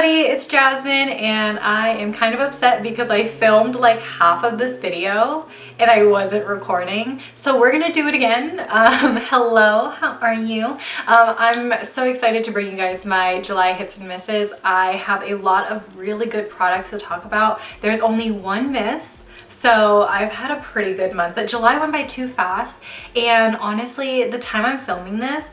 everybody, it's Jasmine and I am kind of upset because I filmed like half of this video and I wasn't recording. So we're gonna do it again. Hello, how are you? I'm so excited to bring you guys my July hits and misses. I have a lot of really good products to talk about. There's only one miss. So I've had a pretty good month, but July went by too fast. And honestly, the time I'm filming this,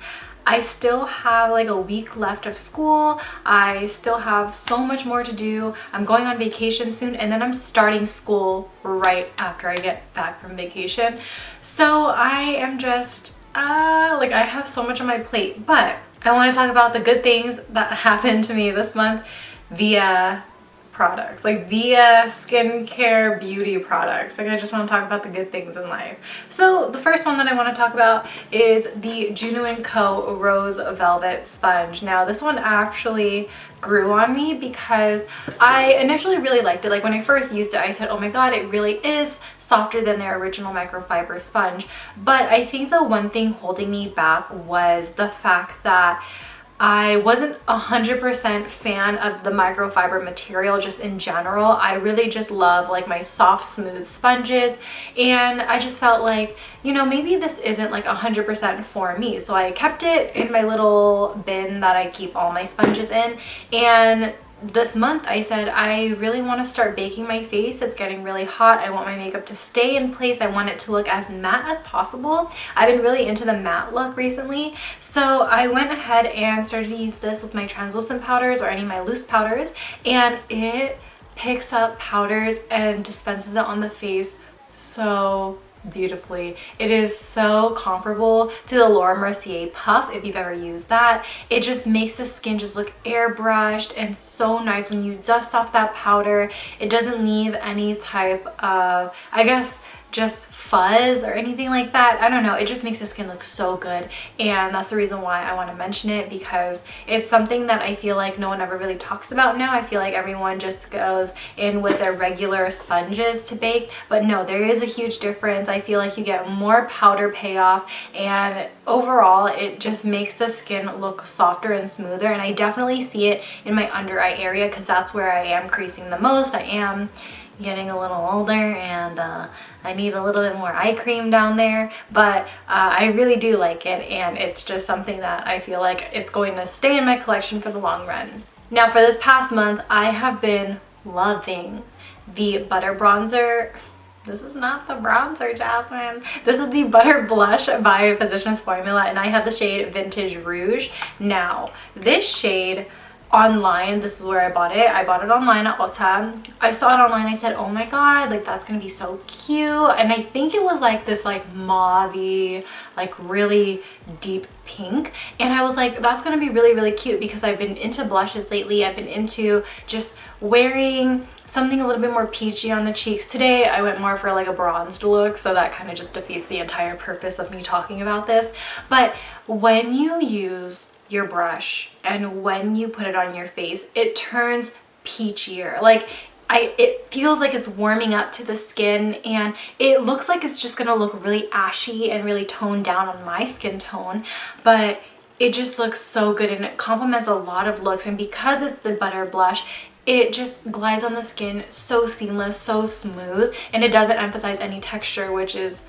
I still have like a week left of school. I still have so much more to do. I'm going on vacation soon and then I'm starting school right after I get back from vacation. So I am just like I have so much on my plate, but I want to talk about the good things that happened to me this month via products, like via skincare beauty products. Like I just want to talk about the good things in life. So the first one that I want to talk about is the Juno&Co Rose Velvet Sponge. Now this one actually grew on me because I initially really liked it. Like when I first used it, I said, oh my god, it really is softer than their original microfiber sponge. But I think the one thing holding me back was the fact that I wasn't 100% fan of the microfiber material just in general. I really just love like my soft, smooth sponges, and I just felt like, you know, maybe this isn't like 100% for me. So I kept it in my little bin that I keep all my sponges in, and this month I said I really want to start baking my face. It's getting really hot. I want my makeup to stay in place. I want it to look as matte as possible. I've been really into the matte look recently, so I went ahead and started to use this with my translucent powders or any of my loose powders, and it picks up powders and dispenses it on the face so beautifully. It is so comparable to the Laura Mercier Puff if you've ever used that. It just makes the skin just look airbrushed and so nice when you dust off that powder. It doesn't leave any type of, I guess, just fuzz or anything like that. I don't know, it just makes the skin look so good, and that's the reason why I want to mention it, because it's something that I feel like no one ever really talks about now. I feel like everyone just goes in with their regular sponges to bake, but no, there is a huge difference. I feel like you get more powder payoff, and overall it just makes the skin look softer and smoother. And I definitely see it in my under eye area because that's where I am creasing the most. I am getting a little older and I need a little bit more eye cream down there, but I really do like it, and it's just something that I feel like it's going to stay in my collection for the long run. Now for this past month, I have been loving the Butter Bronzer. This is not the bronzer, Jasmine. This is the Butter Blush by Physicians Formula, and I have the shade Vintage Rouge. Now, this shade online, this is where I bought it. I bought it online at Ulta. I saw it online. I said, oh my god, like that's gonna be so cute. And I think it was like this like mauve-y, like really deep pink, and I was like, that's gonna be really, really cute because I've been into blushes lately. I've been into just wearing something a little bit more peachy on the cheeks. Today I went more for like a bronzed look, so that kind of just defeats the entire purpose of me talking about this. But when you use your brush and when you put it on your face, it turns peachier. Like it feels like it's warming up to the skin, and it looks like it's just gonna look really ashy and really toned down on my skin tone, but it just looks so good and it complements a lot of looks. And because it's the butter blush, it just glides on the skin so seamless, so smooth, and it doesn't emphasize any texture, which is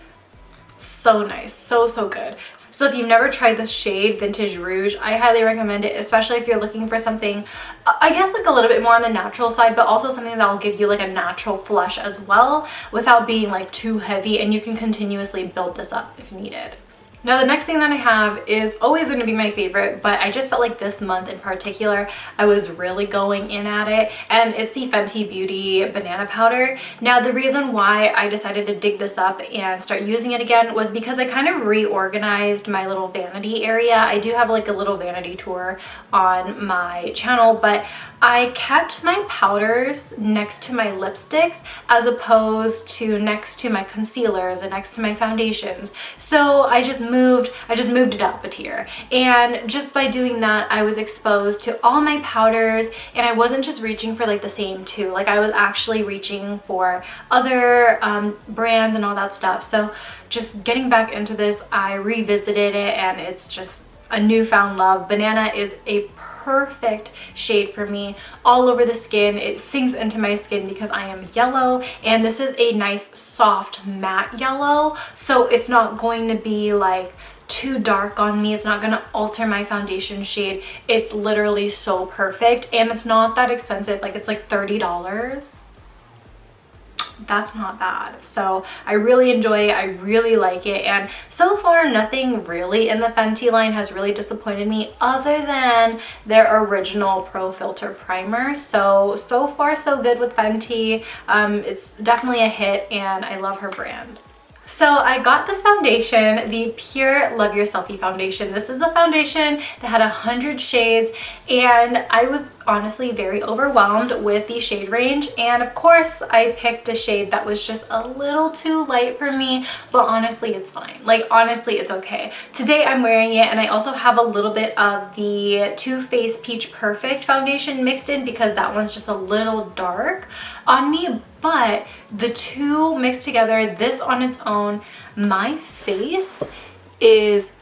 so nice, so good. So if you've never tried this shade Vintage Rouge, I highly recommend it, especially if you're looking for something, I guess like a little bit more on the natural side, but also something that will give you like a natural flush as well without being like too heavy, and you can continuously build this up if needed. Now the next thing that I have is always going to be my favorite, but I just felt like this month in particular I was really going in at it, and it's the Fenty Beauty Banana Powder. Now the reason why I decided to dig this up and start using it again was because I kind of reorganized my little vanity area. I do have like a little vanity tour on my channel, but I kept my powders next to my lipsticks as opposed to next to my concealers and next to my foundations. So I just moved it up a tier, and just by doing that I was exposed to all my powders, and I wasn't just reaching for like the same two. Like I was actually reaching for other brands and all that stuff. So just getting back into this, I revisited it, and it's just a newfound love. Banana is a perfect shade for me all over the skin. It sinks into my skin because I am yellow, and this is a nice soft matte yellow, so it's not going to be like too dark on me. It's not going to alter my foundation shade. It's literally so perfect, and it's not that expensive. Like, it's like $30. That's not bad. So I really enjoy it. I really like it, and so far nothing really in the Fenty line has really disappointed me other than their original Pro Filter primer. So far so good with Fenty. It's definitely a hit, and I love her brand. So I got this foundation, the Pure Love Your Selfie foundation. This is the foundation that had 100 shades, and I was honestly very overwhelmed with the shade range. And of course, I picked a shade that was just a little too light for me, but honestly, it's fine. Like, honestly, it's okay. Today I'm wearing it, and I also have a little bit of the Too Faced Peach Perfect foundation mixed in because that one's just a little dark on me. But the two mixed together, this on its own, my face is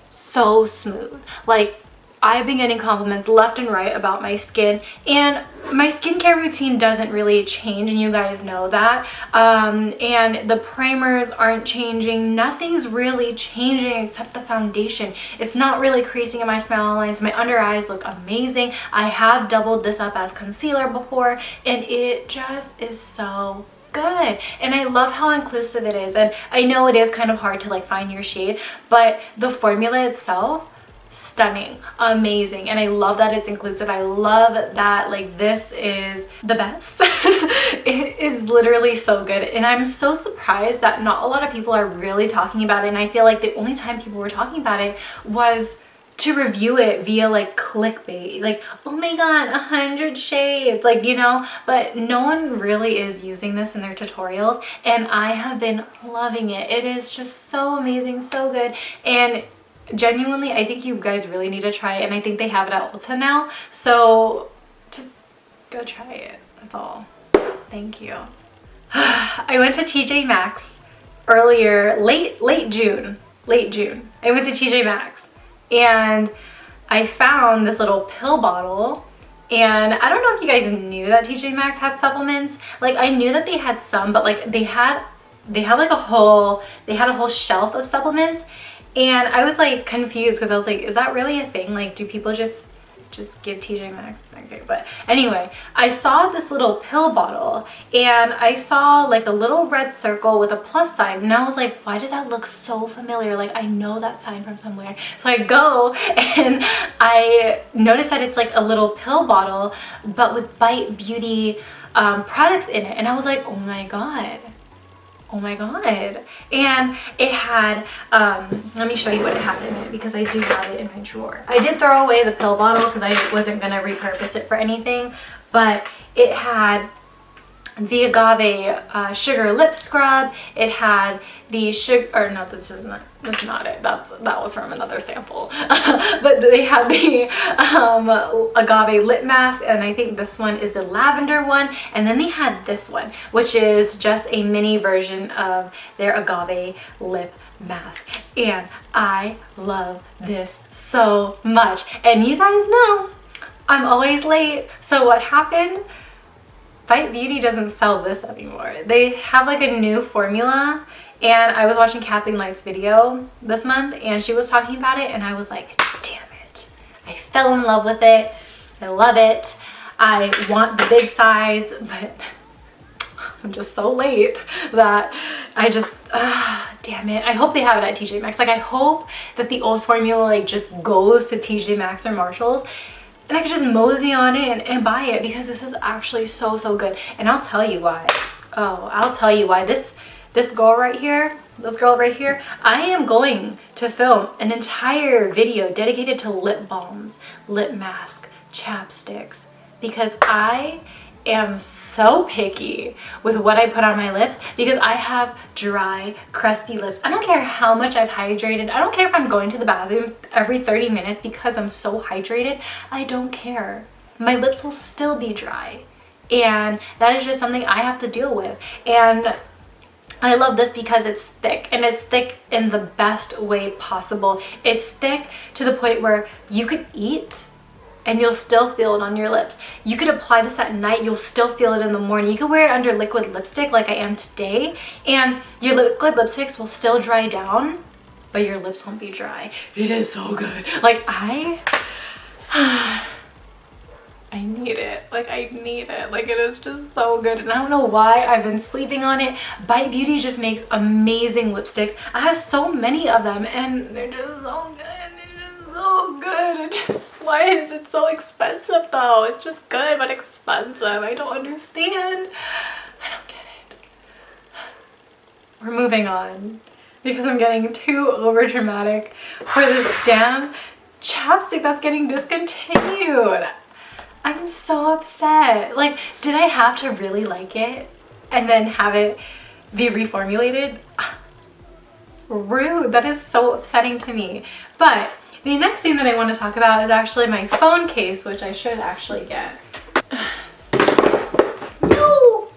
so smooth. Like, I've been getting compliments left and right about my skin, and my skincare routine doesn't really change, and you guys know that. And the primers aren't changing. Nothing's really changing except the foundation. It's not really creasing in my smile lines. My under eyes look amazing. I have doubled this up as concealer before, and it just is so good. And I love how inclusive it is. And I know it is kind of hard to like find your shade, but the formula itself, stunning, amazing. And I love that it's inclusive. I love that like this is the best. It is literally so good, and I'm so surprised that not a lot of people are really talking about it. And I feel like the only time people were talking about it was to review it via like clickbait, like, oh my god, 100 shades, like, you know. But no one really is using this in their tutorials, and I have been loving it. It is just so amazing, so good. And genuinely, I think you guys really need to try it, and I think they have it at Ulta now, so just go try it. That's all. Thank you. I went to TJ Maxx earlier, late June. I went to TJ Maxx, and I found this little pill bottle, and I don't know if you guys knew that TJ Maxx had supplements. Like, I knew that they had some, but like they had like a whole shelf of supplements. And I was like confused because I was like, is that really a thing? Like, do people just give TJ Maxx? Okay, but anyway, I saw this little pill bottle, and I saw like a little red circle with a plus sign, and I was like, why does that look so familiar? Like, I know that sign from somewhere. So I go and I noticed that it's like a little pill bottle, but with Bite Beauty products in it, and I was like, oh my god. And it had let me show you what it had in it, because I do have it in my drawer. I did throw away the pill bottle because I wasn't gonna repurpose it for anything, but it had the Agave sugar lip scrub. It had the sugar, or no, that's not it. That was from another sample. But they had the Agave lip mask, and I think this one is the lavender one. And then they had this one, which is just a mini version of their Agave lip mask, and I love this so much. And you guys know I'm always late, so what happened? Bite Beauty doesn't sell this anymore. They have like a new formula, and I was watching Kathleen Light's video this month, and she was talking about it, and I was like, damn it. I fell in love with it. I love it. I want the big size, but I'm just so late that I just, damn it. I hope they have it at TJ Maxx. Like, I hope that the old formula like just goes to TJ Maxx or Marshall's, and I could just mosey on in and buy it, because this is actually so good. And I'll tell you why. Oh, I'll tell you why. This girl right here, I am going to film an entire video dedicated to lip balms, lip mask, chapsticks, because I am so picky with what I put on my lips, because I have dry, crusty lips. I don't care how much I've hydrated. I don't care if I'm going to the bathroom every 30 minutes because I'm so hydrated. I don't care. My lips will still be dry, and that is just something I have to deal with. And I love this because it's thick, and it's thick in the best way possible. It's thick to the point where you could eat and you'll still feel it on your lips. You could apply this at night, you'll still feel it in the morning. You could wear it under liquid lipstick like I am today, and your liquid lipsticks will still dry down, but your lips won't be dry. It is so good. Like I need it. Like I need it. Like it is just so good. And I don't know why I've been sleeping on it. Bite Beauty just makes amazing lipsticks. I have so many of them and they're just so good. They're just so good. It just, why is it so expensive though? It's just good but expensive. I don't understand. I don't get it. We're moving on because I'm getting too over dramatic for this damn chapstick that's getting discontinued. I'm so upset. Like, did I have to really like it and then have it be reformulated? Rude. That is so upsetting to me. But the next thing that I want to talk about is actually my phone case, which I should actually get. No!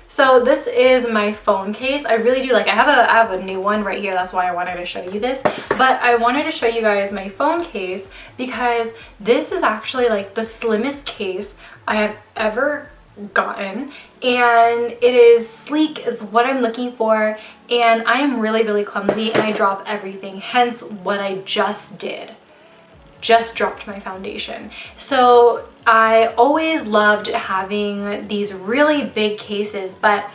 So this is my phone case. I really do like, I have a new one right here. That's why I wanted to show you this. But I wanted to show you guys my phone case because this is actually like the slimmest case I have ever gotten, and it is sleek. It's what I'm looking for, and I am really clumsy and I drop everything, hence what I just did. Just dropped my foundation. So I always loved having these really big cases, but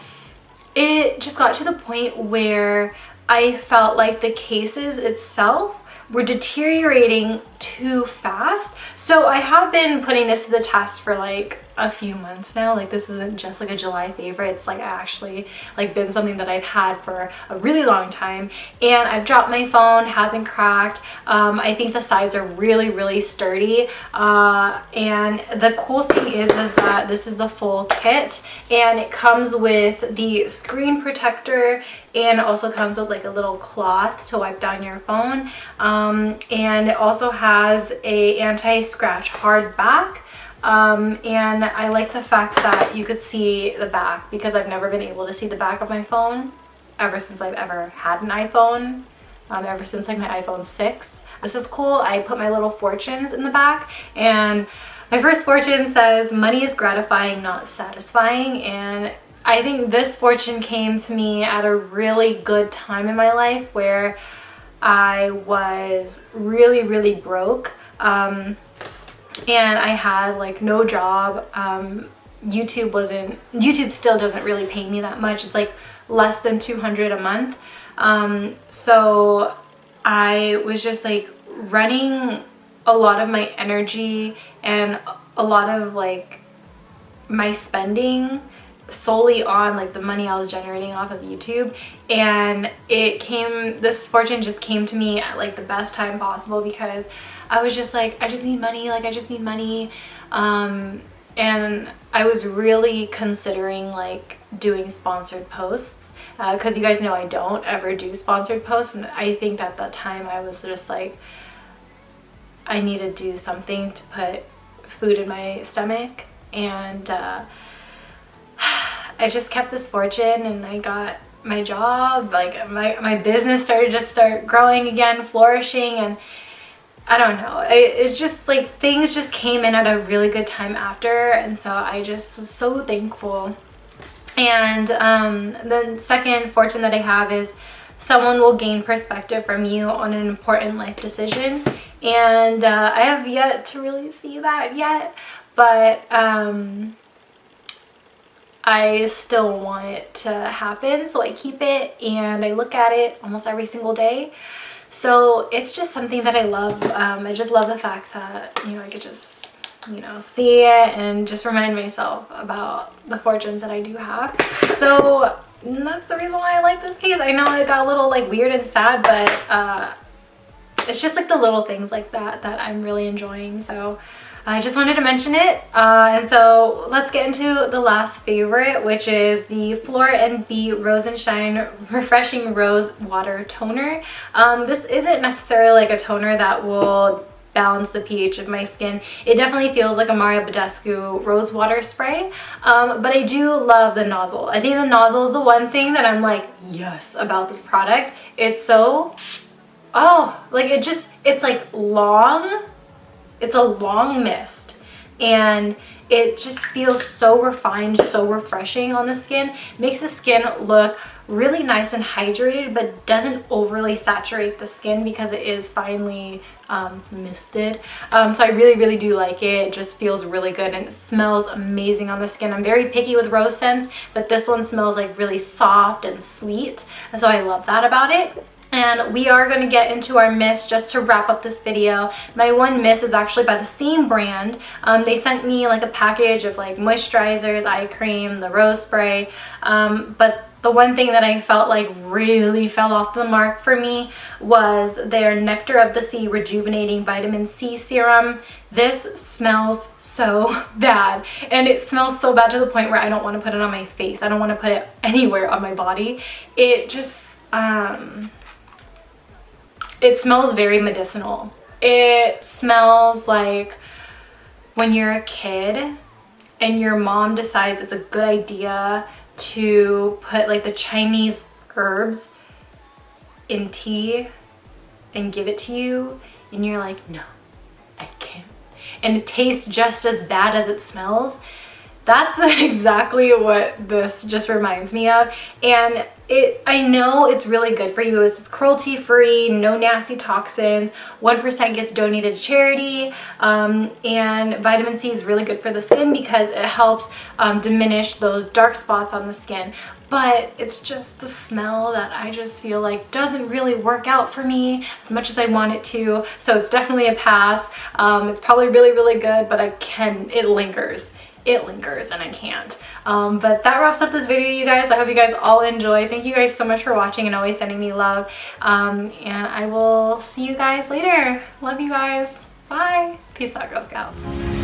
it just got to the point where I felt like the cases itself were deteriorating too fast. So I have been putting this to the test for like a few months now. Like this isn't just like a July favorite. It's like actually like been something that I've had for a really long time, and I've dropped my phone, hasn't cracked. I think the sides are really sturdy, and the cool thing is that this is the full kit, and it comes with the screen protector, and it also comes with like a little cloth to wipe down your phone, and it also has a anti-scratch hard back. And I like the fact that you could see the back, because I've never been able to see the back of my phone ever since I've ever had an iPhone, ever since like my iPhone 6. This is cool. I put my little fortunes in the back, and my first fortune says money is gratifying, not satisfying, and I think this fortune came to me at a really good time in my life where I was really broke, and I had like no job. YouTube still doesn't really pay me that much. It's like less than $200 a month. So I was just like running a lot of my energy and a lot of like my spending solely on like the money I was generating off of YouTube, and this fortune just came to me at like the best time possible, because I was just like, I just need money, like I just need money. And I was really considering like doing sponsored posts, because you guys know I don't ever do sponsored posts, and I think at that time I was just like, I need to do something to put food in my stomach, and I just kept this fortune, and I got my job, like my business started to start growing again, flourishing, and I don't know, it's just like things just came in at a really good time after, and so I just was so thankful. And the second fortune that I have is someone will gain perspective from you on an important life decision, and I have yet to really see that yet, but I still want it to happen, so I keep it and I look at it almost every single day. So it's just something that I love. I just love the fact that, you know, I could just, you know, see it and just remind myself about the fortunes that I do have. So that's the reason why I like this case. I know it got a little like weird and sad, but it's just like the little things like that I'm really enjoying. So I just wanted to mention it, and so let's get into the last favorite, which is the Fleur&Bee Rose and Shine Refreshing Rose Water Toner. This isn't necessarily like a toner that will balance the pH of my skin. It definitely feels like a Mario Badescu rose water spray, but I do love the nozzle. I think the nozzle is the one thing that I'm like, yes, about this product. It's so, oh, like it's like long, it's a long mist, and it just feels so refined, so refreshing on the skin. Makes the skin look really nice and hydrated, but doesn't overly saturate the skin because it is finely misted. So I really do like it. It just feels really good and it smells amazing on the skin. I'm very picky with rose scents, but this one smells like really soft and sweet, so I love that about it. And we are going to get into our mist just to wrap up this video. My one mist is actually by the same brand. They sent me like a package of like moisturizers, eye cream, the rose spray, but the one thing that I felt like really fell off the mark for me was their Nectar of the Sea Rejuvenating Vitamin C Serum. This smells so bad, and it smells so bad to the point where I don't want to put it on my face. I don't want to put it anywhere on my body. It just, it smells very medicinal. It smells like when you're a kid and your mom decides it's a good idea to put like the Chinese herbs in tea and give it to you, and you're like, no, I can't. And it tastes just as bad as it smells. That's exactly what this just reminds me of. And I know it's really good for you. It's cruelty free, no nasty toxins, 1% gets donated to charity, and vitamin C is really good for the skin because it helps diminish those dark spots on the skin. But it's just the smell that I just feel like doesn't really work out for me as much as I want it to. So it's definitely a pass. It's probably really good, but it lingers. It lingers and I can't. But that wraps up this video, you guys. I hope you guys all enjoy. Thank you guys so much for watching and always sending me love. And I will see you guys later. Love you guys. Bye. Peace out, Girl Scouts.